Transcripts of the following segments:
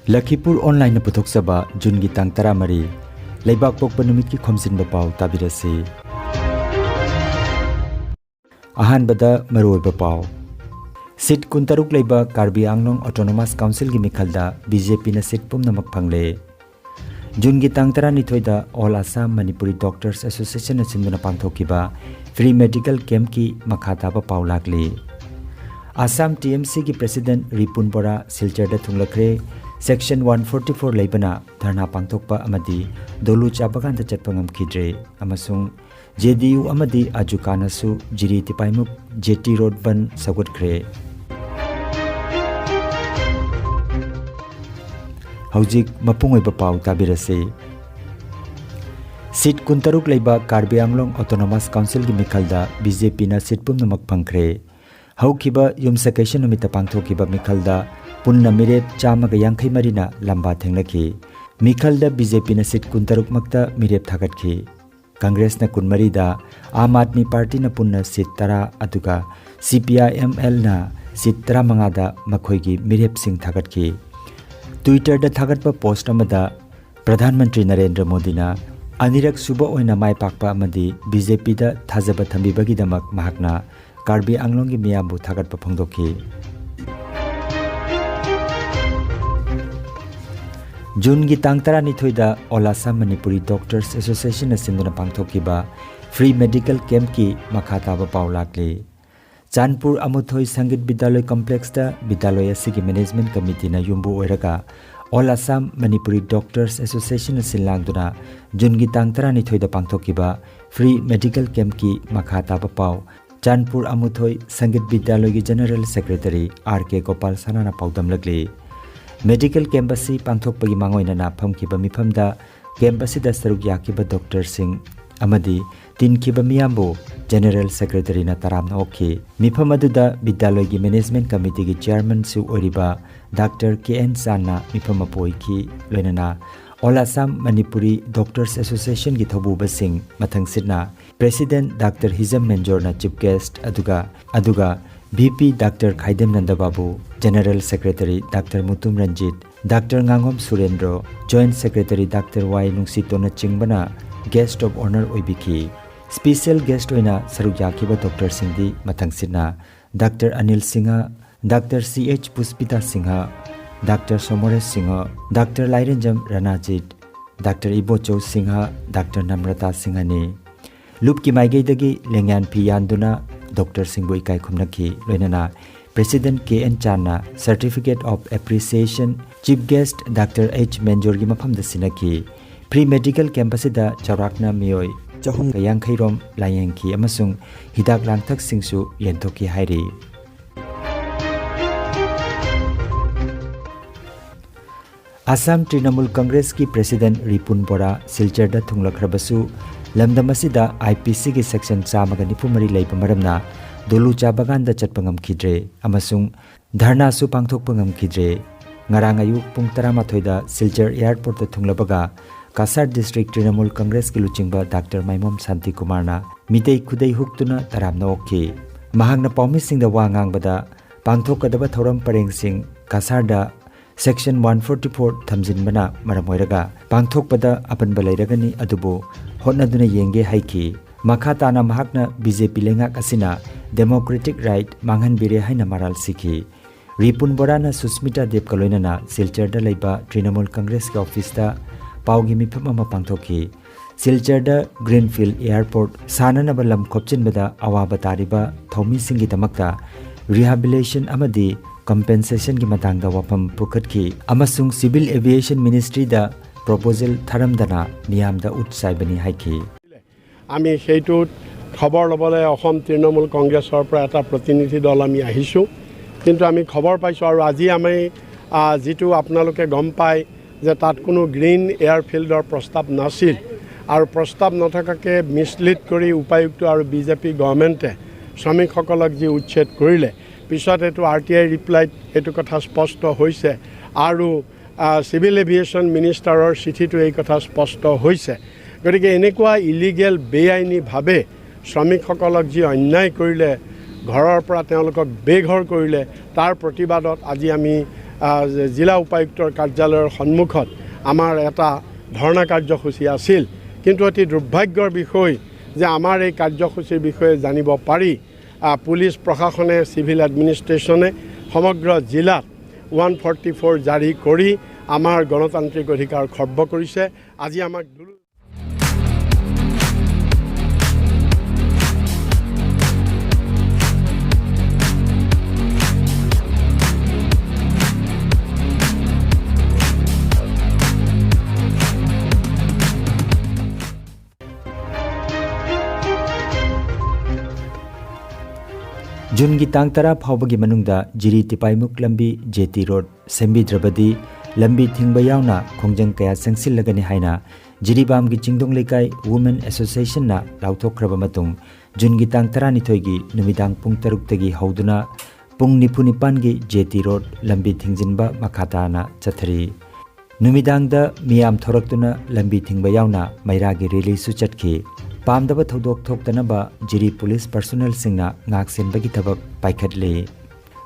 Lakhipuronline puthok-saba Jungi tang 13 Laibak pokpa numit ki Khomjinba Pao tabirasi. Ahanbada maroiba Pao Sit kuntaruk laiba Karbi Anglong Autonomous Council gi mikhalda BJP na sit pumnamak phangle. Jungi tang 12 da All Assam Manipuri Doctors Association na sinduna pangthokiba free medical camp ki makhata ba Pao lakli. Assam TMC ki President Ripun Bora Silchar da thunglakre Section 144 laibana dharna pangthokpa amadi dolu chabagan da chatpangam khidre amasung JDU amadi ajukana su jiri tipaimuk JT Road ban sagut khre. Haujik mapungoiba Pao tabirase. Sit kuntaruk laiba Karbi Anglong Autonomous Council gi mikhalda BJP na sit pumnamak phangkhre. Haukiba yumsakation numita pangthokiba mikhalda punna mirep chamaga yankhai marina lamba thenglaki. Mikhalda BJP na sit kuntaruk makta mirep thagatki. Congress na kunmari da Aam Aadmi Party na punna sit tara aduga CPI-ML na sit tara mangada makhoigi mirep sing thagatki. Twitter da thagatpa post amada Pradhan Mantri Narendra Modi na anirak suba oina mai pakpa amadi BJP da thajaba thambibagi damak mahakna Karbi Anglong gi miyambu thagatpa phongdoki. June gi tang 12 da All Assam Manipuri Doctors Association na sinduna pangthokiba free medical camp ki makhata ba Pao lakli. Chanpur Amuthoi Sangit Bidyaloy Complex da Bidyaloy asigi management committee na yumbu oiraga All Assam Manipuri Doctors Association na sinlangduna June gi tang 12 da pangthokiba free medical camp ki makhata ba Pao Chanpur Amuthoi Sangit Bidyaloy gi General Secretary RK Gopal Sanana Paudam lagli. Medical campus pangthokpagi mangoina na phamkiba mifamda campus da saruk yakiba doctor sing amadi tinkiba miyambo General Secretary na taramna okhi. Mifam aduda Bidyaloy gi Management Committee gi Chairman su oriba Dr. KN Sanna mifam apoiki loinana All Assam Manipuri Doctors Association gi thobuba sing mathang sitna President Dr. Hizam Menjor na Chief Guest aduga VP Dr. Khaidem Nandababu, General Secretary Dr. Mutum Ranjit, Dr. Ngangom Surendro, Joint Secretary Dr. Y Nungsitona Chingbana, Guest of Honor Oibiki. Special Guest Oina Saruk Yakiba Dr. Singdi Mathangsina, Dr. Anil Singha, Dr. CH Puspita Singha, Dr. Somores Singha, Dr. Lairenjam Ranajit, Dr. Ibocho Singha, Dr. Namrata Singhani. Lupki Maigedagi Lengyan Piyanduna Dr. Singboi Kai Khumnaki Loinana President KN Channa Certificate of Appreciation Chief Guest Dr. H. Menjor gi mafam da sinaki Pre-Medical Campus da Chaurakna Miyoi Chahum Yankhairom Layengki amasung hidak langthak singsu yentoki hairi. Assam Trinamool Congress ki President Ripun Bora Silchar da thunglakhrabasu lamdam asida IPC gi section 194 leipa maramna dolu chabagan da chatpangam khidre amasung dharna su pangthokpangam khidre ngarang ayuk pung 13 da Silchar Airport da thunglabaga Kasar District Trinamool Congress ki luchingba Dr. Maimom Santi Kumar na mitei khudai huktuna taramna okhi mahangna paumi sing da wangang bada pangthokadaba thoram pareng sing Kasar da Section 144 thamjinbana maramoiraga pangthokpada apanba leiragani adubu hotnaduna yenge haiki makhatana mahakna BJP lengak asina democratic right manghanbire haina maral sikhi Ripun Borana Susmita Debkaloinana Silchar da leiba Trinamool Congress ki office da Paugi mifam ama pangthoki Silchar da Greenfield Airport sanana balam khopchinbada awaba tariba thomi singi damakta rehabilitation amadi compensation ki matangda wapam pukhatki amasung Civil Aviation Ministry da proposal tharamdana niyamda utsaibani haiki ami heitut khobor lobole Ahom Trinamool Congressor pra eta protinidhi dol ami ahisu kintu ami khobor paisu aru aji ami jitu apnaloke gom pai je tat kono green airfield or prostab nasil aru prostab nothakake mislead kori upayukto aru BJP governmente shramik hokolok ji uchched korile পিছত এটো RTI reply এটো কথা স্পষ্ট হৈছে আৰু civil aviation মিনিষ্টাৰৰ চিঠিটো এই কথা স্পষ্ট হৈছে গতিকে এনেকুৱা ইলিগেল বেআইনী ভাবে শ্ৰমিকসকলক যি অন্যায় কৰিলে ঘৰৰ পৰা তেওঁলোকক বেঘৰ কৰিলে তাৰ প্ৰতিবাদত আজি আমি জিলা উপায়ুক্তৰ কাৰ্যালয়ৰ সন্মুখত আমাৰ এটা ধৰ্ণা কাৰ্যসূচী আছিল কিন্তু অতি দুৰ্ভাগ্যৰ বিষয় যে আমাৰ এই কাৰ্যসূচীৰ বিষয়ে জানিব পাৰি পুলিচ প্ৰশাসনে সিভিল এডমিনিষ্ট্ৰেশ্যনে সমগ্ৰ জিলাত 144 জাৰি কৰি আমাৰ গণতান্ত্ৰিক অধিকাৰ খৰ্ব কৰিছে আজি আমাক Jungi tang tara phawbagi manungda jiri tipaimuk lambi JT road sembidhrabadi lambi thingba yauna khongjang kaya sangsilagani haina jiribam gi chingdong lekai women association na lauthokraba matung jungi tang tara ni thoigi numidang pung taruk tagi hauduna pung nipunipan gi JT road lambi thingjinba makhata na chathari numidang da miyam thoraktuna lambi thingba yauna maira gi rally su chatki पामदबा थौदोक थोक्तनबा जिरी police personnel सिंगना ngaksenbagi thabak paikhatle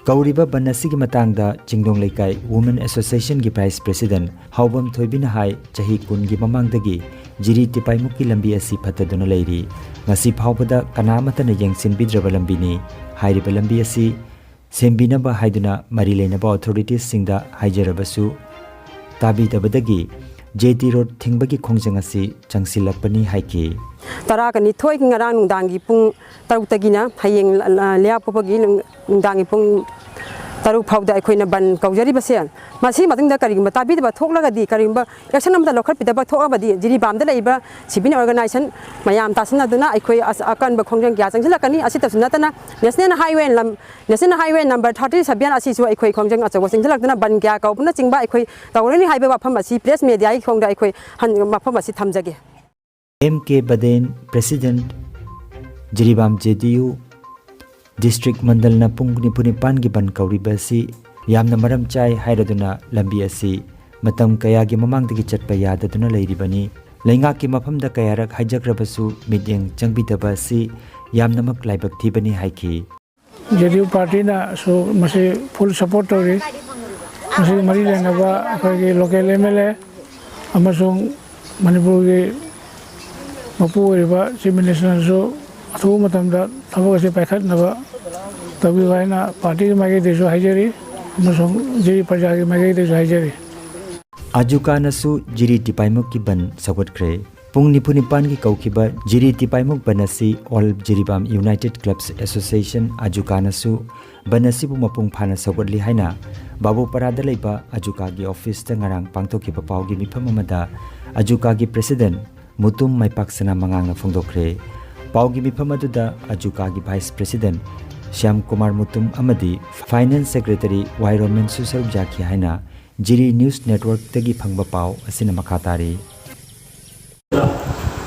kauriba banasigi matangda chingdong leikai women association gi vice president haubam thoibina hai chahi kun gi mamangdagi jiri tipaimukki lambi asi phataduna leiri ngasi phawbada kanamatana yengsin bidraba lambi ni hairiba lambi asi sembinaba haiduna mari leinaba authorities singda haijarabasu tabi tabadagi JT road thingbagi khongjang asi changsilapani haiki tara kani thoi ngarang nungdangi pung taruk tagina hayeng leapopagi nungdangi pung taruk phawda aikoina ban kaujari base masi matingda karingba tabi ba thoklaga di karingba action amda local pidaba thokaba di jiri bamda leiba sibin organization mayam tasna duna aikoi akan ba khongjang gya changsila kani asita sunatana national highway number 37 asi su aikoi khongjang achawa singjalak duna ban gya kaupna chingba aikoi tawrani highway wafam asi press media ai khongda aikoi han mafam asi thamjage MK Baden President Jiribam JDU District Mandal na pung nipunipan gi ban kauriba si yamna maram chai hairaduna lambi asi matam kaya gi mamangdagi chatpa yadaduna leiribani leinga ki mafamda kayarak haijakrabasu midyang changbidaba si yamnamak laibak thibani haiki JDU party na so mase full support tori mase mari lenaba akhagi local MLA amasung Manipur gi Manipuri Chief Minister so athu matamda thabak ase paikhatnaba tabi waina party mage deso haijari amasung jiri praja gi mage deso haijari ajuka nasu jiri tipaimuk ki ban sagotkre pung nipunipan ki kaukiba jiri tipaimuk banasi all jiribam United Clubs Association ajuka nasu banasi bu mapung phana sagotli haina babu parada leiba ajuka gi office ta ngarang pangthokiba pawgi mifam amada ajuka gi president Mutum Maipaksana Manganga Fungdokre Paugi Mipamadda Ajukagi Vice President Shyam Kumar Mutum Amadi Finance Secretary Wairomen Susaruk Jaki Haina Jiri News Network Tagi Phangba Pao Asina Makatari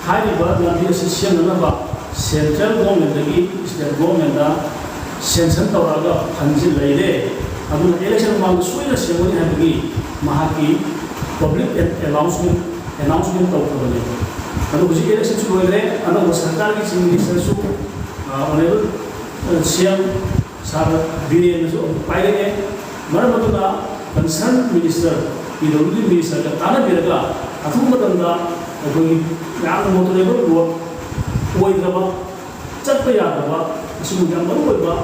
Hariba Lambi Association Naba Central Government Tagi State Government da Sanction Tauraga Hanji Leide Aduna election Mang Suina Semoni Habigi Mahaki Public announcement Taukabani Ano kusi election su hoile ano sarkar ki chief minister su honorable CM sar bine su paile maramatuna concerned minister idolli minister ka tana biraga athumatanda koi yang motore ro oidaba chatpa yadaba isu yang maru oiba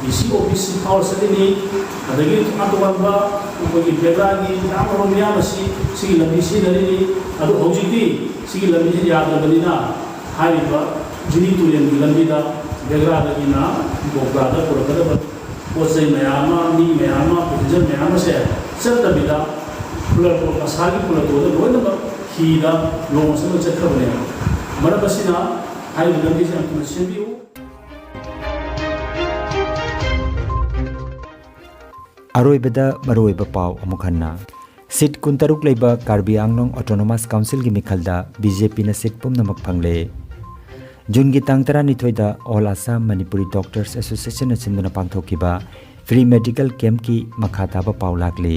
DC office power sadini adagi atwamba koi begragi yang ro miyamasi sigi lambi si darini adu hojiti sigi lambi ji yadabadina hariba jini tulen lambida begragina bograda korakada posai mayama mi mayama pujan mayama se sartabida pular ko asagi pular to loina hida lomsama chakhabane marabasina hariba lambi ji antuna sembiu Aroibada maroiba pau amukhanna Sit kuntaruk leiba Karbi Anglong Autonomous Council gi mikhalda BJP na sit pumnamak phangle Jungi tangtara ni thoida All Assam Manipuri Doctors Association na chimduna pangthokiba free medical camp ki makhata ba paulakle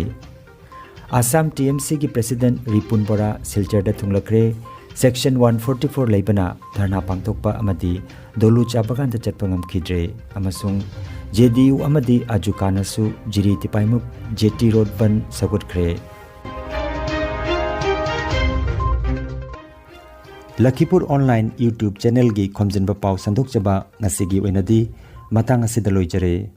Assam TMC gi President Ripun Bora Silchar da thunglakre Section 144 leibana dharna pangthokpa amadi dolu chabagan da chatpangam khidre amasung JDU amadi Ajukanasu Jiri Tipaimuk JT Road ban Sagutkre. Lakhipur Online YouTube channel gi Khomjinba Pao sandok jaba ngasigi oinadi matang asidaloi jare.